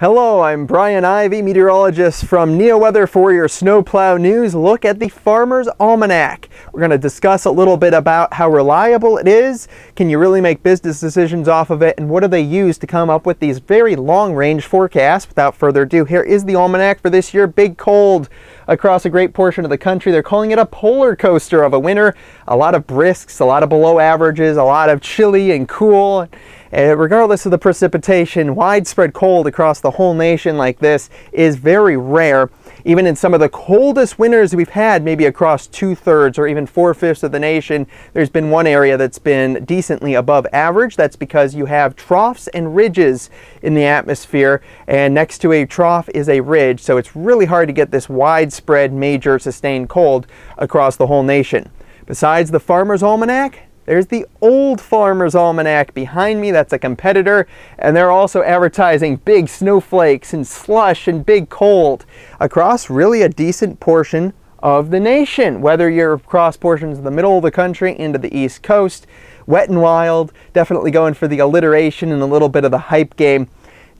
Hello, I'm Brian Ivy, meteorologist from NeoWeather for your snowplow news. Look at the Farmers Almanac. We're going to discuss a little bit about how reliable it is, can you really make business decisions off of it, and what do they use to come up with these very long-range forecasts. Without further ado, here is the almanac for this year. Big cold across a great portion of the country. They're calling it a polar coaster of a winter. A lot of brisks, a lot of below averages, a lot of chilly and cool. Regardless of the precipitation, widespread cold across the whole nation like this is very rare. Even in some of the coldest winters we've had, maybe across 2/3 or even 4/5 of the nation, there's been one area that's been decently above average. That's because you have troughs and ridges in the atmosphere, and next to a trough is a ridge, so it's really hard to get this widespread, major, sustained cold across the whole nation. Besides the Farmers Almanac, there's the old Farmers Almanac behind me. That's a competitor, and they're also advertising big snowflakes and slush and big cold across really a decent portion of the nation. Whether you're across portions of the middle of the country into the East Coast, wet and wild, definitely going for the alliteration and a little bit of the hype game.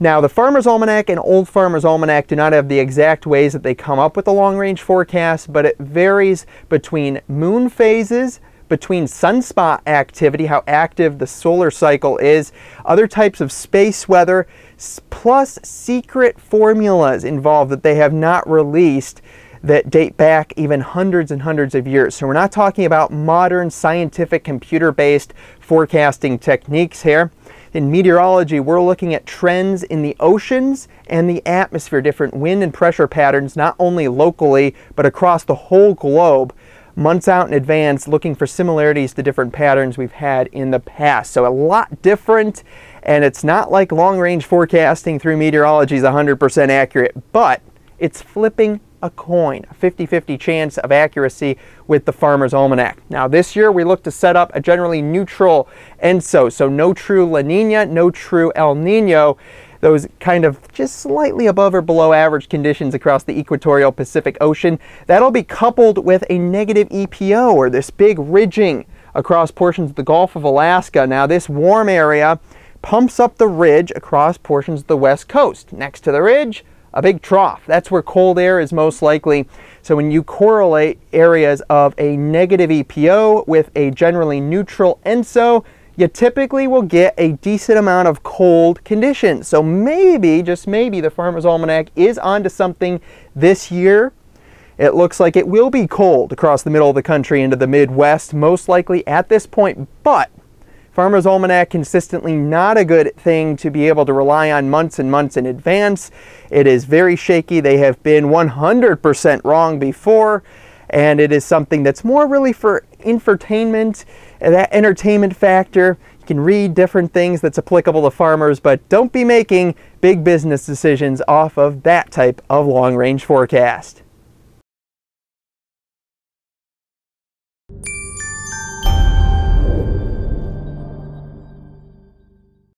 Now, the Farmers Almanac and Old Farmers Almanac do not have the exact ways that they come up with the long-range forecast, but it varies between moon phases, between sunspot activity, how active the solar cycle is, other types of space weather, plus secret formulas involved that they have not released that date back even hundreds and hundreds of years. So we're not talking about modern scientific computer-based forecasting techniques here. In meteorology, we're looking at trends in the oceans and the atmosphere, different wind and pressure patterns, not only locally, but across the whole globe, months out in advance, looking for similarities to different patterns we've had in the past. So a lot different, and it's not like long-range forecasting through meteorology is 100% accurate, but it's flipping a coin, a 50-50 chance of accuracy with the Farmers Almanac. Now this year we look to set up a generally neutral ENSO, so no true La Nina, no true El Nino, those kind of just slightly above or below average conditions across the equatorial Pacific Ocean. That'll be coupled with a negative EPO, or this big ridging across portions of the Gulf of Alaska. Now this warm area pumps up the ridge across portions of the west coast. Next to the ridge, a big trough. That's where cold air is most likely. So when you correlate areas of a negative EPO with a generally neutral ENSO, you typically will get a decent amount of cold conditions. So maybe, just maybe, the Farmers Almanac is onto something this year. It looks like it will be cold across the middle of the country into the Midwest, most likely at this point, but Farmers Almanac consistently not a good thing to be able to rely on months and months in advance. It is very shaky. They have been 100% wrong before, and it is something that's more really for infotainment, that entertainment factor. You can read different things that's applicable to farmers, but don't be making big business decisions off of that type of long-range forecast.